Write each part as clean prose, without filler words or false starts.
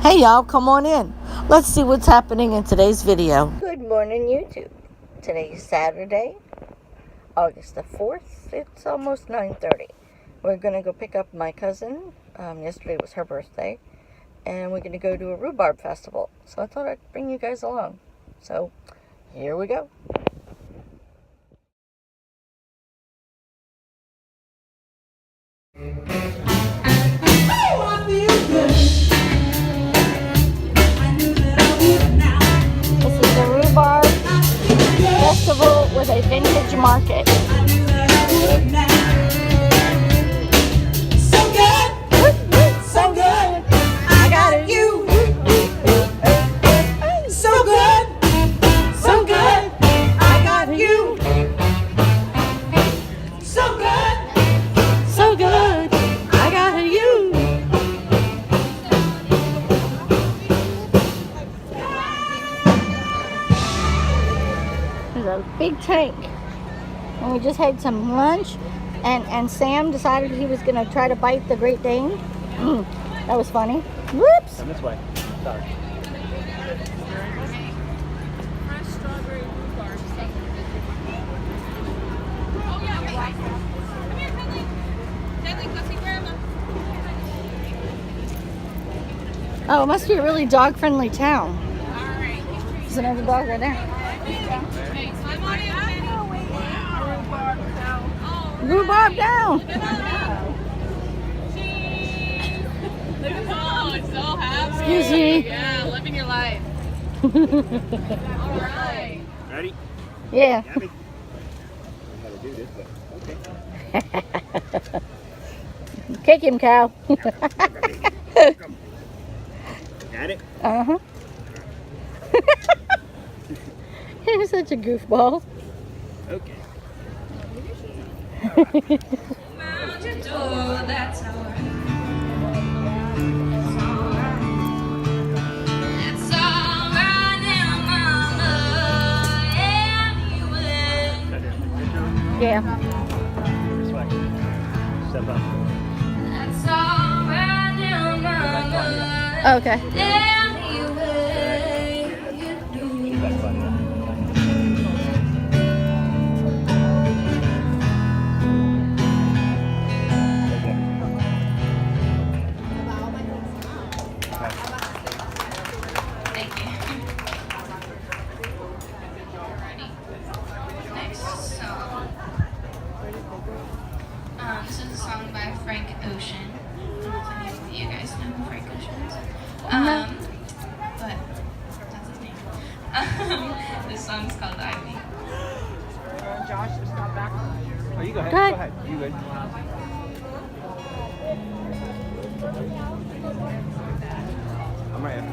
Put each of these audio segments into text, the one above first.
Hey y'all, come on in. Let's see what's happening in today's video. Good morning, YouTube. Today's Saturday, August the 4th. It's almost 9:30. We're going to go pick up my cousin. Yesterday was her birthday. And we're going to go to a rhubarb festival. So I thought I'd bring you guys along. So, here we go. Festival with a vintage market. So good, so good, I got it. You. So good, I got you. So good, I got you. There's a big tank, and we just had some lunch, and Sam decided he was gonna try to bite the Great Dane. That was funny. Whoops! Come this way. Sorry. Fresh strawberry rhubarb. Oh yeah, wait. Come here, Finley. Finley, go see Grandma. Oh, it must be a really dog-friendly town. All right. There's another dog right there. Hey, climb on in, Finley. Rhubarb down. Oh, Rhubarb down! look at Paul, it's so happy. Excuse me. Yeah, living your life. All right. Ready? Yeah. Gabby? I gotta do this, but okay. Kick him, cow. Got it? Uh-huh. You're such a goofball. Okay. Mountain door, that's all right. That's all right now, Mama. Anyway. Yeah. This way. Step up. That's all right now, Mama. Okay. Anyway, you do. Keep that buddy up. Thank you. Alrighty. Next song. This is a song by Frank Ocean. I don't know if any of you guys know who Frank Ocean is. But that's his name. This song's called Ivy. Josh, just got back. Oh, you go ahead. Go ahead. Go ahead. You good. I'm right here.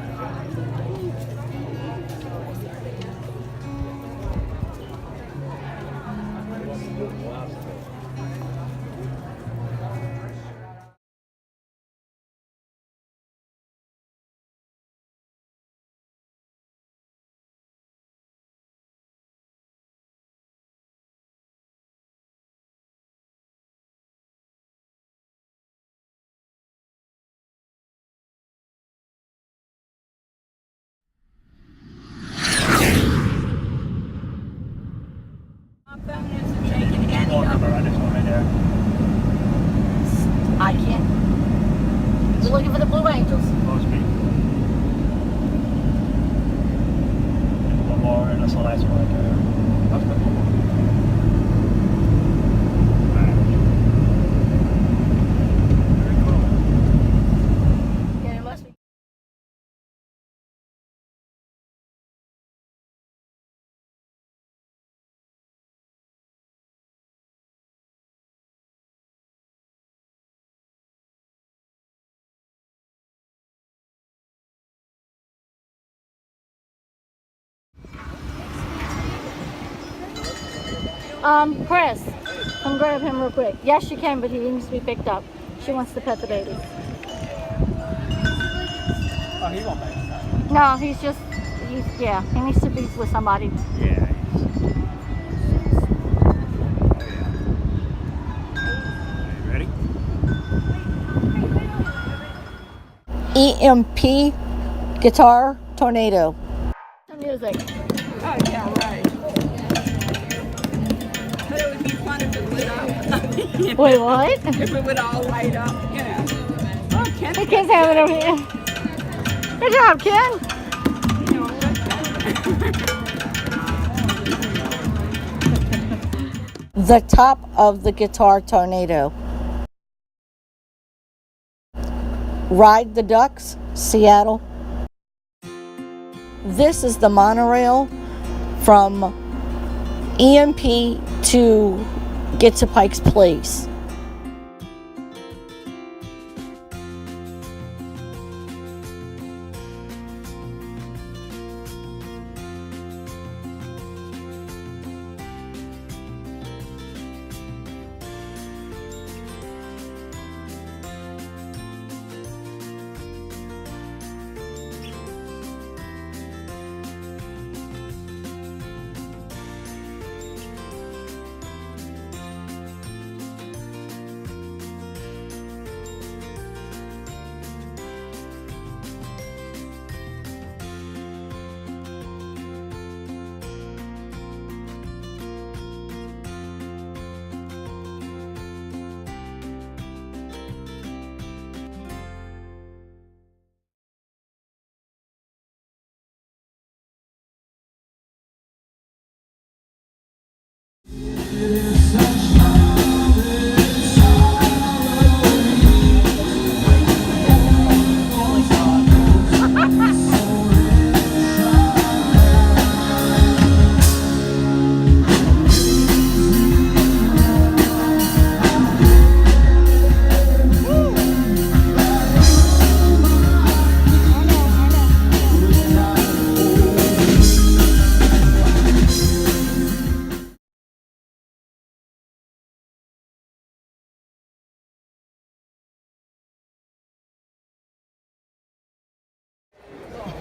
Phone number on this one right there. I can't. We're looking for the Blue Angels. Close speed. One more, and that's the last one right there. That's good. Very cool. Yeah, it must be. Chris, come grab him real quick. Yes, you can, but he needs to be picked up. She wants to pet the baby. Oh, he won't make it. No, he needs to be with somebody. Yeah. Ready? EMP Guitar tornado. Music. Oh, yeah, right. But it would be fun if it lit up. Wait, what? If it would all light up, you know. Oh, Ken. The kids have it over here. Good job, Ken. The top of the guitar tornado. Ride the Ducks, Seattle. This is the monorail from EMP to get to Pike's Place.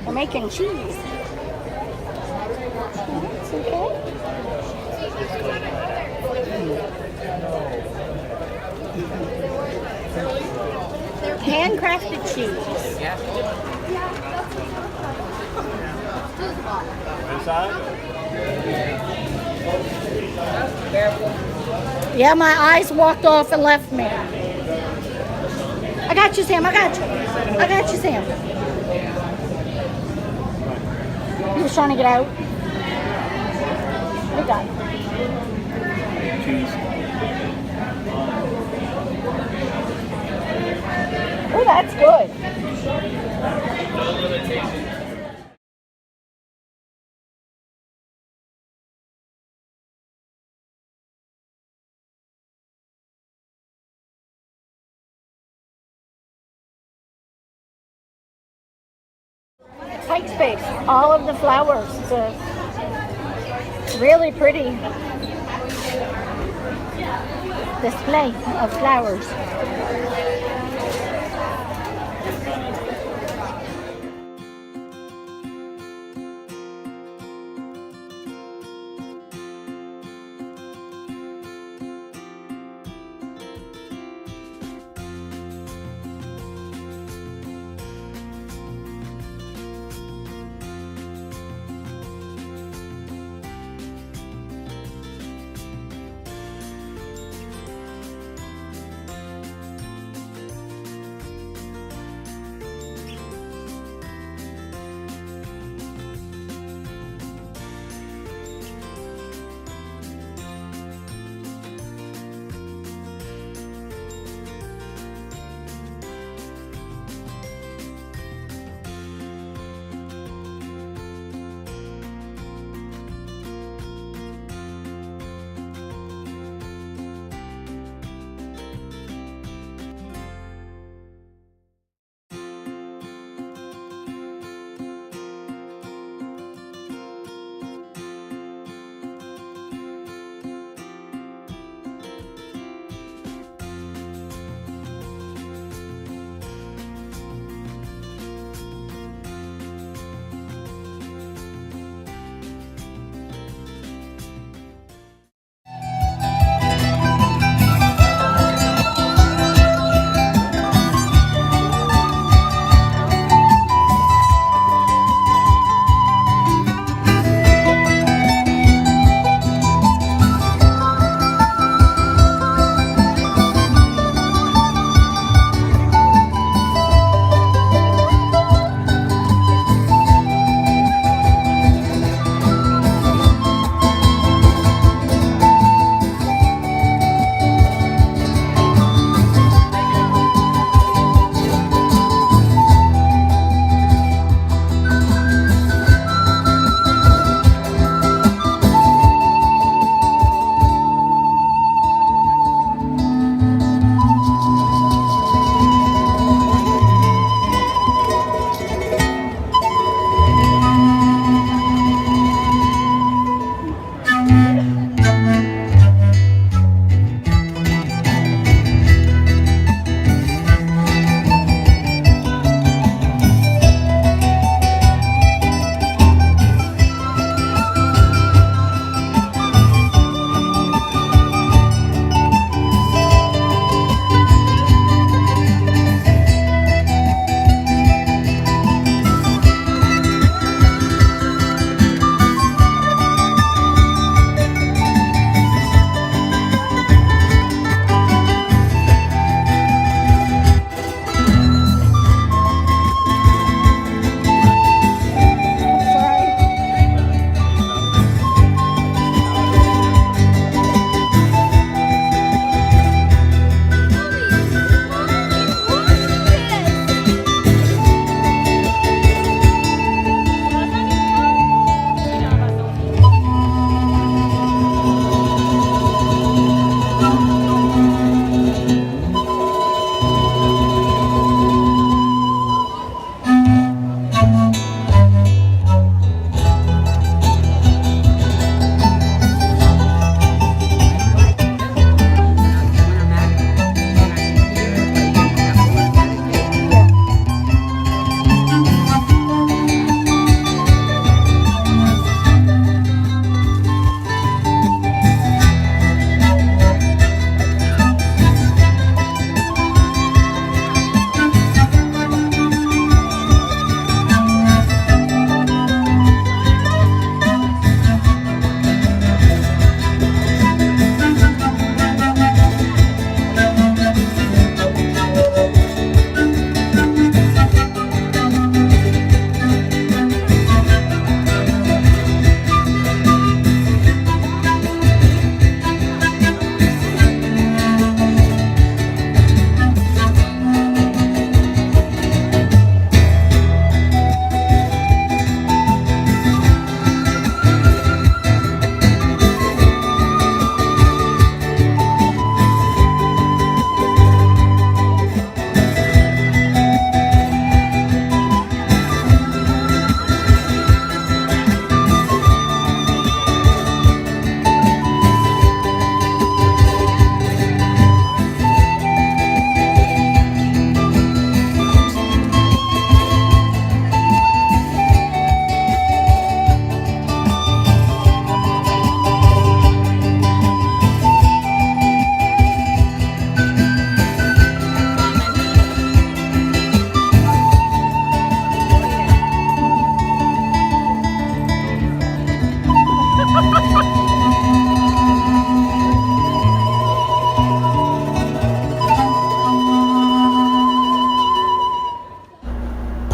We're making cheese. That's okay. Handcrafted cheese. Yeah, my eyes walked off and left me. I got you, Sam. I got you. I got you, Sam. He was trying to get out. We got it. Cheese. Oh, that's good. Pike space, all of the flowers. It's a really pretty display of flowers.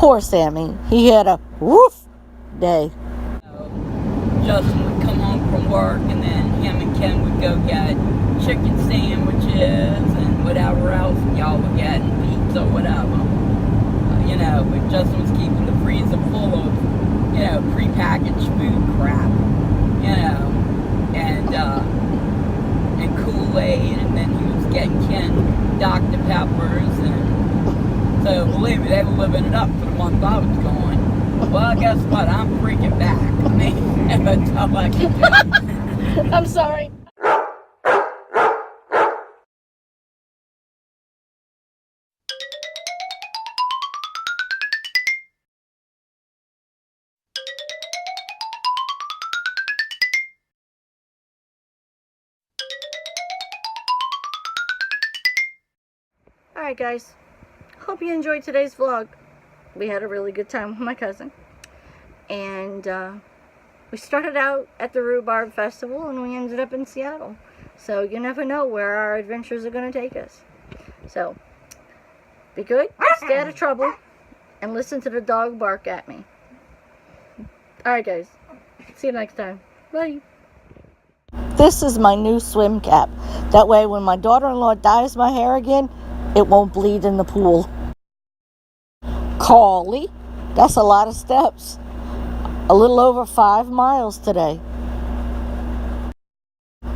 Poor Sammy. He had a woof day. Justin would come home from work, and then him and Ken would go get chicken sandwiches and whatever else y'all were getting, pizza or whatever. You know, but Justin was keeping the freezer full of, you know, prepackaged food crap, you know, and Kool-Aid, and then he was getting Ken Dr. Peppers, and so believe me, they were living it up for the month I was gone. Well, guess what? I'm freaking back. I mean, that's all I can do. I'm sorry. Alright guys, hope you enjoyed today's vlog. We had a really good time with my cousin. And we started out at the Rhubarb Festival and we ended up in Seattle. So you never know where our adventures are going to take us. So, be good, stay out of trouble, and listen to the dog bark at me. Alright guys, see you next time. Bye. This is my new swim cap. That way when my daughter-in-law dyes my hair again, it won't bleed in the pool. Carly, that's a lot of steps. A little over 5 miles today.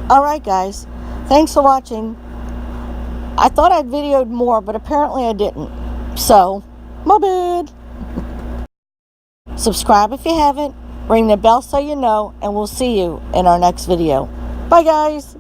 Alright guys, thanks for watching. I thought I'd videoed more, but apparently I didn't. So, my bad. Subscribe if you haven't, ring the bell so you know, and we'll see you in our next video. Bye guys.